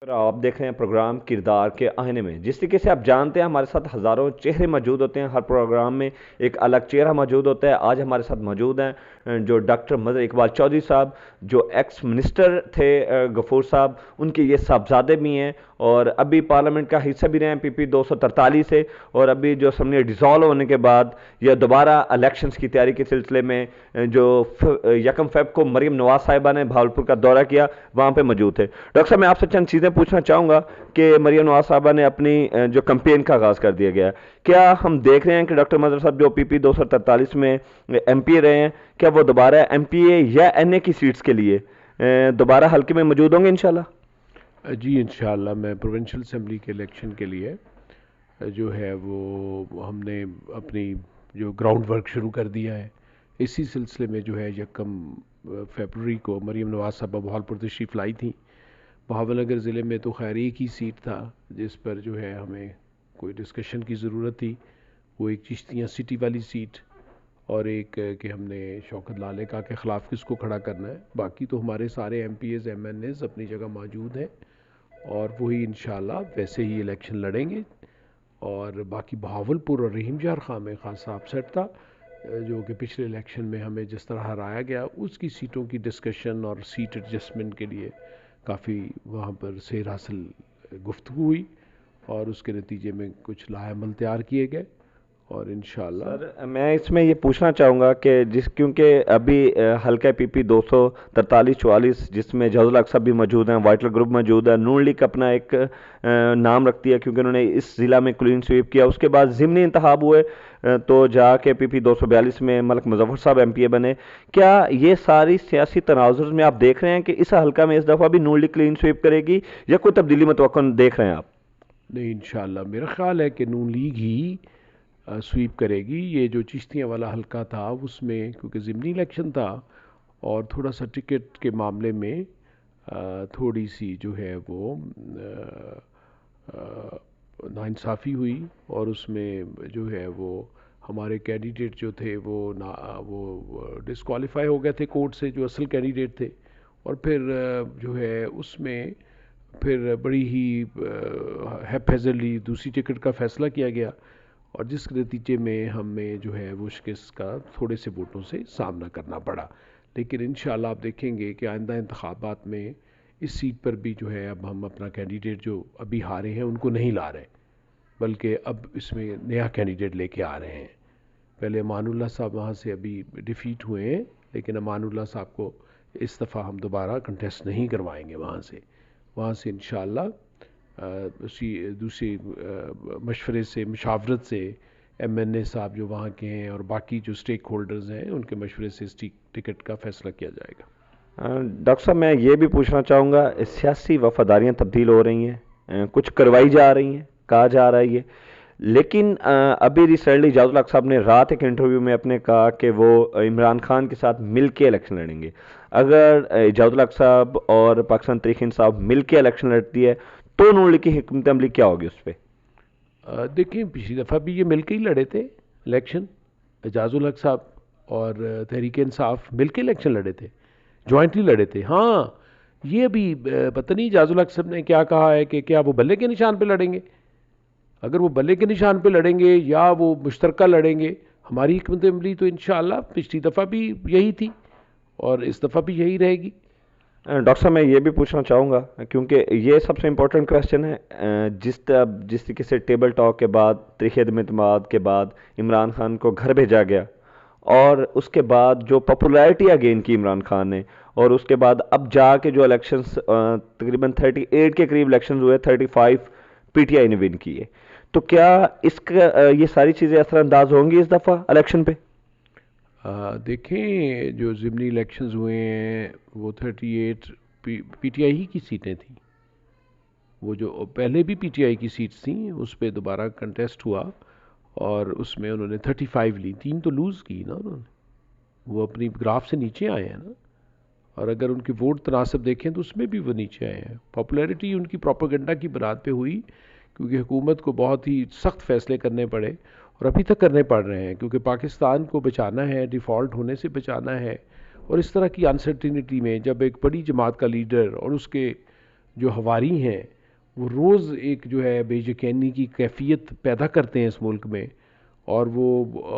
آپ دیکھ رہے ہیں پروگرام کردار کے آہنے میں. جس طریقے سے آپ جانتے ہیں ہمارے ساتھ ہزاروں چہرے موجود ہوتے ہیں. ہر پروگرام میں ایک الگ چہرہ موجود ہوتا ہے. آج ہمارے ساتھ موجود ہیں جو ڈاکٹر مظہر اقبال چودھری صاحب، جو ایکس منسٹر تھے غفور صاحب. ان کے یہ صاحبزادے بھی ہیں اور ابھی پارلیمنٹ کا حصہ بھی رہے ہیں PP 243 سے. اور ابھی جو اسمبلی ڈیزالو ہونے کے بعد یا دوبارہ الیکشنز کی تیاری کے سلسلے میں جو 1 فیب کو مریم نواز صاحبہ نے بھاولپور کا دورہ کیا، وہاں پہ موجود تھے. ڈاکٹر صاحب میں آپ سے چند چیزیں پوچھنا چاہوں گا کہ مریم نواز صاحبہ نے اپنی جو کمپین کا آغاز کر دیا گیا ہے، کیا ہم دیکھ رہے ہیں کہ ڈاکٹر مظہر صاحب جو PP 243 میں MP رہے ہیں، کیا وہ دوبارہ MPA یا NA کی سیٹس کے لیے دوبارہ حلقے میں موجود ہوں گے انشاءاللہ؟ جی انشاءاللہ میں پروونشل اسمبلی کے الیکشن کے لیے جو ہے وہ ہم نے اپنی جو گراؤنڈ ورک شروع کر دیا ہے. اسی سلسلے میں جو ہے 1 فروری کو مریم نواز صاحبہ بہاولپور تشریف لائی تھیں. بہاول نگر ضلع میں تو خیر ایک ہی سیٹ تھا جس پر جو ہے ہمیں کوئی ڈسکشن کی ضرورت تھی، وہ ایک چشتیاں سٹی والی سیٹ، اور ایک کہ ہم نے شوکت لالے کے خلاف کس کو کھڑا کرنا ہے. باقی تو ہمارے سارے MPAs MNAs اپنی جگہ موجود ہیں اور وہی انشاءاللہ ویسے ہی الیکشن لڑیں گے. اور باقی بہاولپور اور رحیم جار خان میں خاصا اپسیٹ تھا جو کہ پچھلے الیکشن میں ہمیں جس طرح ہرایا گیا، اس کی سیٹوں کی ڈسکشن اور سیٹ ایڈجسٹمنٹ کے لیے کافی وہاں پر سیر حاصل گفتگو ہوئی اور اس کے نتیجے میں کچھ لائحہ عمل تیار کیے گئے. اور انشاءاللہ سر میں اس میں یہ پوچھنا چاہوں گا کہ کیونکہ ابھی حلقہ PP 243-44 جس میں جواد الحق صاحب بھی موجود ہیں، وائٹل گروپ موجود ہے، نون لیگ اپنا ایک نام رکھتی ہے کیونکہ انہوں نے اس ضلع میں کلین سویپ کیا. اس کے بعد ضمنی انتخاب ہوئے تو جا کے PP 242 میں ملک مظفر صاحب MPA بنے. کیا یہ ساری سیاسی تناظر میں آپ دیکھ رہے ہیں کہ اس حلقہ میں اس دفعہ بھی نون لیگ کلین سویپ کرے گی یا کوئی تبدیلی متوقع دیکھ رہے ہیں آپ؟ نہیں، انشاءاللہ میرا خیال ہے کہ نون لیگ ہی سویپ کرے گی. یہ جو چشتیاں والا حلقہ تھا اس میں کیونکہ ضمنی الیکشن تھا اور تھوڑا سا ٹکٹ کے معاملے میں تھوڑی سی جو ہے وہ ناانصافی ہوئی اور اس میں جو ہے وہ ہمارے کینڈیڈیٹ جو تھے وہ ڈسکوالیفائی ہو گئے تھے کورٹ سے، جو اصل کینڈیڈیٹ تھے. اور پھر جو ہے اس میں پھر بڑی ہی ہیپ ہیزرلی دوسری ٹکٹ کا فیصلہ کیا گیا اور جس کے نتیجے میں ہمیں جو ہے وہ شکست کا تھوڑے سے ووٹوں سے سامنا کرنا پڑا. لیکن انشاءاللہ آپ دیکھیں گے کہ آئندہ انتخابات میں اس سیٹ پر بھی جو ہے اب ہم اپنا کینڈیڈیٹ جو ابھی ہارے ہیں ان کو نہیں لا رہے، بلکہ اب اس میں نیا کینڈیڈیٹ لے کے آ رہے ہیں. پہلے امان اللہ صاحب وہاں سے ابھی ڈیفیٹ ہوئے ہیں، لیکن امان اللہ صاحب کو اس دفعہ ہم دوبارہ کنٹیسٹ نہیں کروائیں گے. وہاں سے انشاءاللہ دوسری مشورے سے مشاورت سے MNA صاحب جو وہاں کے ہیں اور باقی جو سٹیک ہولڈرز ہیں ان کے مشورے سے اس ٹکٹ کا فیصلہ کیا جائے گا. ڈاکٹر صاحب میں یہ بھی پوچھنا چاہوں گا، سیاسی وفاداریاں تبدیل ہو رہی ہیں، کچھ کروائی جا رہی ہیں، کہا جا رہا ہے یہ، لیکن ابھی ریسنٹلی جواد الحق صاحب نے رات ایک انٹرویو میں اپنے کہا کہ وہ عمران خان کے ساتھ مل کے الیکشن لڑیں گے. اگر جواد الحق صاحب اور پاکستان تحریک انصاف مل کے الیکشن لڑتی ہے تو نون لیگ کی حکمت عملی کیا ہوگی اس پہ؟ دیکھیں پچھلی دفعہ بھی یہ مل کے ہی لڑے تھے الیکشن، اعجاز الحق صاحب اور تحریک انصاف مل کے الیکشن لڑے تھے، جوائنٹلی لڑے تھے. ہاں یہ ابھی پتہ نہیں اعجاز الحق صاحب نے کیا کہا ہے کہ کیا وہ بلے کے نشان پہ لڑیں گے. اگر وہ بلے کے نشان پہ لڑیں گے یا وہ مشترکہ لڑیں گے، ہماری حکمت عملی تو انشاءاللہ پچھلی دفعہ بھی یہی تھی اور اس دفعہ بھی یہی رہے گی. ڈاکٹر صاحب میں یہ بھی پوچھنا چاہوں گا کیونکہ یہ سب سے امپورٹنٹ کویشچن ہے. جس طریقے سے ٹیبل ٹاک کے بعد تاریخ عدم اعتماد کے بعد عمران خان کو گھر بھیجا گیا اور اس کے بعد جو پاپولیرٹی اگین کی عمران خان نے، اور اس کے بعد اب جا کے جو الیکشنز تقریباً 38 کے قریب الیکشنز ہوئے، 35 PTI نے ون کیے، تو کیا اس کا یہ ساری چیزیں اثر انداز ہوں گی اس دفعہ الیکشن پہ؟ دیکھیں جو ضمنی الیکشنز ہوئے ہیں وہ 38 PTI ہی کی سیٹیں تھیں. وہ جو پہلے بھی PTI کی سیٹس تھیں اس پہ دوبارہ کنٹیسٹ ہوا اور اس میں انہوں نے 35 لی، 3 تو لوز کی نا انہوں نے، وہ اپنی گراف سے نیچے آئے ہیں نا. اور اگر ان کے ووٹ تناسب دیکھیں تو اس میں بھی وہ نیچے آئے ہیں. پاپولیرٹی ان کی پروپیگنڈا کی بنیاد پہ ہوئی کیونکہ حکومت کو بہت ہی سخت فیصلے کرنے پڑے اور ابھی تک کرنے پڑ رہے ہیں کیونکہ پاکستان کو بچانا ہے، ڈیفالٹ ہونے سے بچانا ہے. اور اس طرح کی انسرٹینٹی میں جب ایک بڑی جماعت کا لیڈر اور اس کے جو ہواری ہیں وہ روز ایک جو ہے بے یقینی کی کیفیت پیدا کرتے ہیں اس ملک میں، اور وہ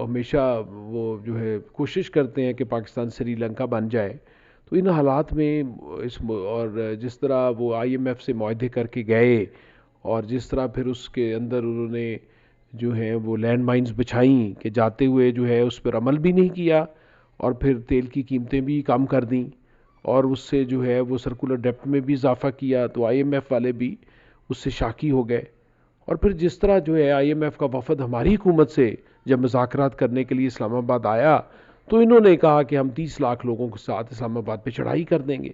ہمیشہ وہ جو ہے کوشش کرتے ہیں کہ پاکستان سری لنکا بن جائے. تو ان حالات میں اور جس طرح وہ آئی ایم ایف سے معاہدے کر کے گئے، اور جس طرح پھر اس کے اندر انہوں نے جو ہے وہ لینڈ مائنز بچھائیں کہ جاتے ہوئے جو ہے اس پر عمل بھی نہیں کیا، اور پھر تیل کی قیمتیں بھی کم کر دیں، اور اس سے جو ہے وہ سرکولر ڈیپٹ میں بھی اضافہ کیا، تو آئی ایم ایف والے بھی اس سے شاکی ہو گئے. اور پھر جس طرح جو ہے آئی ایم ایف کا وفد ہماری حکومت سے جب مذاکرات کرنے کے لیے اسلام آباد آیا، تو انہوں نے کہا کہ ہم 30 لاکھ لوگوں کے ساتھ اسلام آباد پہ چڑھائی کر دیں گے،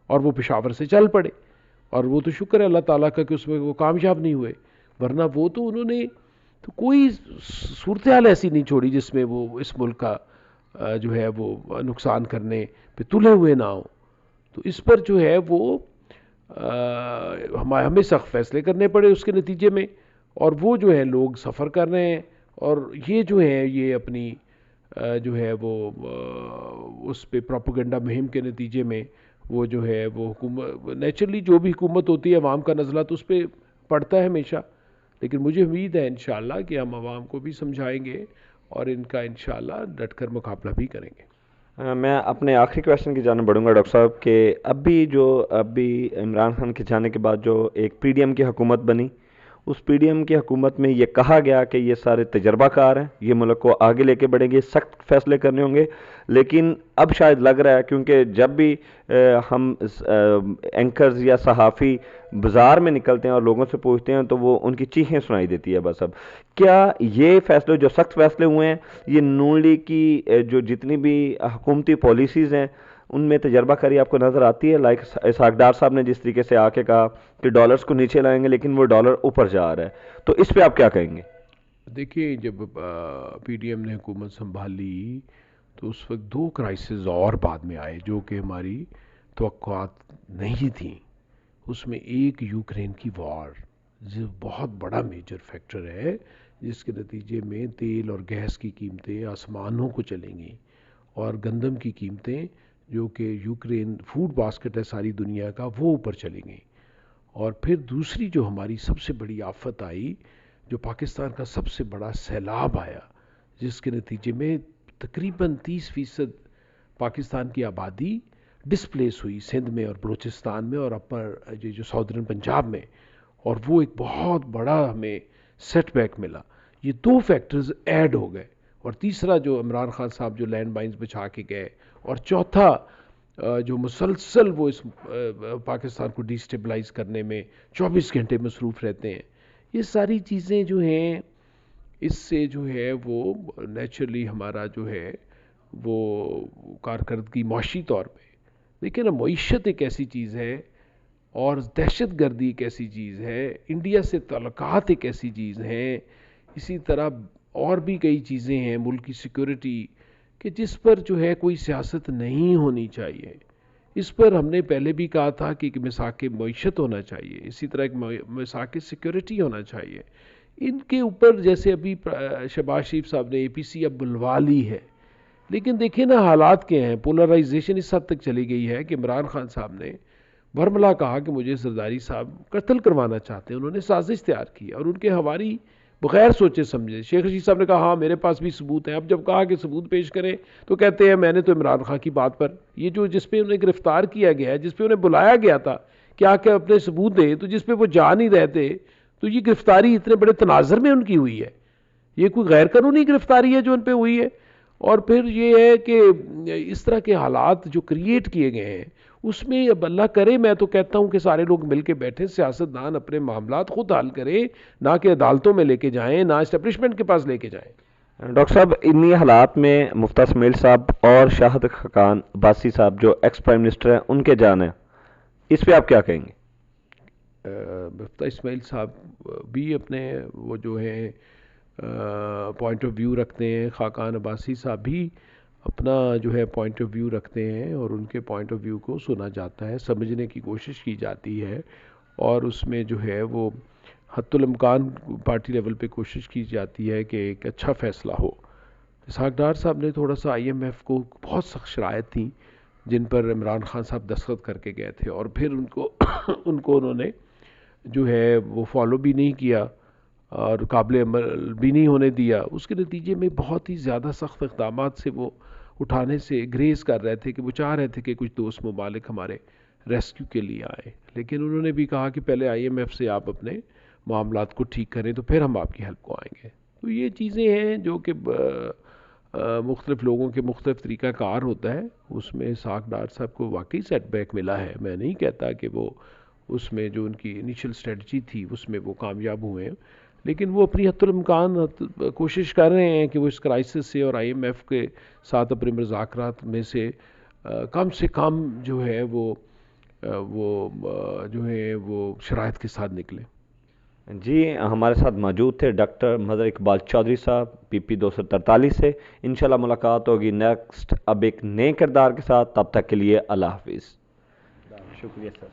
اور وہ پشاور سے چل پڑے. اور وہ تو شکر ہے اللہ تعالیٰ کا کہ اس میں وہ کامیاب نہیں ہوئے، ورنہ وہ تو انہوں نے تو کوئی صورتحال ایسی نہیں چھوڑی جس میں وہ اس ملک کا جو ہے وہ نقصان کرنے پہ تلے ہوئے نہ ہوں. تو اس پر جو ہے وہ ہمیں سخت فیصلے کرنے پڑے اس کے نتیجے میں، اور وہ جو ہے لوگ سفر کر رہے ہیں، اور یہ جو ہے یہ اپنی جو ہے وہ اس پہ پروپیگنڈا مہم کے نتیجے میں وہ جو ہے وہ حکومت نیچرلی جو بھی حکومت ہوتی ہے عوام کا نزلہ تو اس پہ پڑتا ہے ہمیشہ. لیکن مجھے امید ہے انشاءاللہ کہ ہم عوام کو بھی سمجھائیں گے اور ان کا انشاءاللہ ڈٹ کر مقابلہ بھی کریں گے. میں اپنے آخری کویشچن کی جانب بڑھوں گا ڈاکٹر صاحب کہ ابھی عمران خان کے جانے کے بعد جو ایک پی ڈی ایم کی حکومت بنی، اس پی ڈی ایم کی حکومت میں یہ کہا گیا کہ یہ سارے تجربہ کار ہیں، یہ ملک کو آگے لے کے بڑھیں گے، سخت فیصلے کرنے ہوں گے. لیکن اب شاید لگ رہا ہے کیونکہ جب بھی ہم اینکرز یا صحافی بازار میں نکلتے ہیں اور لوگوں سے پوچھتے ہیں تو وہ ان کی چیخیں سنائی دیتی ہے بس. اب کیا یہ فیصلے جو سخت فیصلے ہوئے ہیں یہ نون لیگ کی جو جتنی بھی حکومتی پالیسیز ہیں ان میں تجربہ کاری آپ کو نظر آتی ہے؟ لائک اسحاق ڈار صاحب نے جس طریقے سے آ کے کہا کہ ڈالرز کو نیچے لائیں گے لیکن وہ ڈالر اوپر جا رہا ہے، تو اس پہ آپ کیا کہیں گے؟ دیکھیے جب پی ڈی ایم نے حکومت سنبھالی تو اس وقت 2 کرائسز اور بعد میں آئے جو کہ ہماری توقعات نہیں تھیں. اس میں ایک یوکرین کی وار جو بہت بڑا میجر فیکٹر ہے، جس کے نتیجے میں تیل اور گیس کی قیمتیں آسمانوں کو چلیں گی، اور گندم کی قیمتیں جو کہ یوکرین فوڈ باسکٹ ہے ساری دنیا کا وہ اوپر چلی گئیں. اور پھر دوسری جو ہماری سب سے بڑی آفت آئی، جو پاکستان کا سب سے بڑا سیلاب آیا، جس کے نتیجے میں تقریباً 30% پاکستان کی آبادی ڈسپلیس ہوئی سندھ میں اور بلوچستان میں اور اپر جو ساؤدرن پنجاب میں، اور وہ ایک بہت بڑا ہمیں سیٹ بیک ملا. یہ 2 فیکٹرز ایڈ ہو گئے، اور تیسرا جو عمران خان صاحب جو لینڈ مائنز بچھا کے گئے، اور چوتھا جو مسلسل وہ اس پاکستان کو ڈی سٹیبلائز کرنے میں 24 گھنٹے مصروف رہتے ہیں. یہ ساری چیزیں جو ہیں اس سے جو ہے وہ نیچرلی ہمارا جو ہے وہ کارکردگی معاشی طور پہ، لیکن معیشت ایک ایسی چیز ہے اور دہشت گردی ایک ایسی چیز ہے، انڈیا سے تعلقات ایک ایسی چیز ہیں، اسی طرح اور بھی کئی چیزیں ہیں ملک کی سیکورٹی کہ جس پر جو ہے کوئی سیاست نہیں ہونی چاہیے. اس پر ہم نے پہلے بھی کہا تھا کہ ایک مساق معیشت ہونا چاہیے، اسی طرح ایک مساق سیکورٹی ہونا چاہیے. ان کے اوپر جیسے ابھی شہباز شریف صاحب نے اے پی سی اب بلوا لی ہے، لیکن دیکھیں نا حالات کیا ہیں. پولرائزیشن اس حد تک چلی گئی ہے کہ عمران خان صاحب نے برملا کہا کہ مجھے زرداری صاحب قتل کروانا چاہتے ہیں، انہوں نے سازش تیار کی اور ان کے ہماری بغیر سوچے سمجھے. شیخ رشید صاحب نے کہا ہاں میرے پاس بھی ثبوت ہیں. اب جب کہا کہ ثبوت پیش کریں تو کہتے ہیں میں نے تو عمران خان کی بات پر یہ جو جس پہ انہیں گرفتار کیا گیا ہے، جس پہ انہیں بلایا گیا تھا کہ آ کے اپنے ثبوت دیں، تو جس پہ وہ جا نہیں رہتے، تو یہ گرفتاری اتنے بڑے تناظر میں ان کی ہوئی ہے. یہ کوئی غیر قانونی گرفتاری ہے جو ان پہ ہوئی ہے. اور پھر یہ ہے کہ اس طرح کے حالات جو کریٹ کیے گئے ہیں اس میں اب اللہ کرے، میں تو کہتا ہوں کہ سارے لوگ مل کے بیٹھیں، سیاستدان اپنے معاملات خود حل کریں، نہ کہ عدالتوں میں لے کے جائیں، نہ اسٹیبلشمنٹ کے پاس لے کے جائیں. ڈاکٹر صاحب انہی حالات میں مفتیٰ اسماعیل صاحب اور شاہد خاقان عباسی صاحب جو ایکس پرائم منسٹر ہیں ان کے جان ہیں، اس پہ آپ کیا کہیں گے؟ مفتیٰ اسماعیل صاحب بھی اپنے وہ جو ہے پوائنٹ آف ویو رکھتے ہیں، خاقان عباسی صاحب بھی اپنا جو ہے پوائنٹ آف ویو رکھتے ہیں، اور ان کے پوائنٹ آف ویو کو سنا جاتا ہے، سمجھنے کی کوشش کی جاتی ہے، اور اس میں جو ہے وہ حتی الامکان پارٹی لیول پہ کوشش کی جاتی ہے کہ ایک اچھا فیصلہ ہو. اسحاق ڈار صاحب نے تھوڑا سا آئی ایم ایف کو بہت سخت شرائط تھیں جن پر عمران خان صاحب دستخط کر کے گئے تھے، اور پھر ان کو انہوں نے جو ہے وہ فالو بھی نہیں کیا اور قابل عمل بھی نہیں ہونے دیا. اس کے نتیجے میں بہت ہی زیادہ سخت اقدامات سے وہ اٹھانے سے گریز کر رہے تھے کہ وہ چاہ رہے تھے کہ کچھ دوست ممالک ہمارے ریسکیو کے لیے آئے, لیکن انہوں نے بھی کہا کہ پہلے آئی ایم ایف سے آپ اپنے معاملات کو ٹھیک کریں تو پھر ہم آپ کی ہیلپ کو آئیں گے. تو یہ چیزیں ہیں جو کہ مختلف لوگوں کے مختلف طریقہ کار ہوتا ہے. اس میں اسحاق ڈار صاحب کو واقعی سیٹ بیک ملا ہے, میں نہیں کہتا کہ وہ اس میں جو ان کی انیشل اسٹریٹجی تھی اس میں وہ کامیاب ہوئے ہیں, لیکن وہ اپنی حد الامکان کوشش کر رہے ہیں کہ وہ اس کرائسس سے اور آئی ایم ایف کے ساتھ اپنے مذاکرات میں سے کم جو ہے وہ جو ہے وہ شرائط کے ساتھ نکلے. جی ہمارے ساتھ موجود تھے ڈاکٹر مظہر اقبال چودھری صاحب پی پی 243 سے. انشاءاللہ ملاقات ہوگی نیکسٹ اب ایک نئے کردار کے ساتھ, تب تک کے لیے اللہ حافظ. شکریہ سر.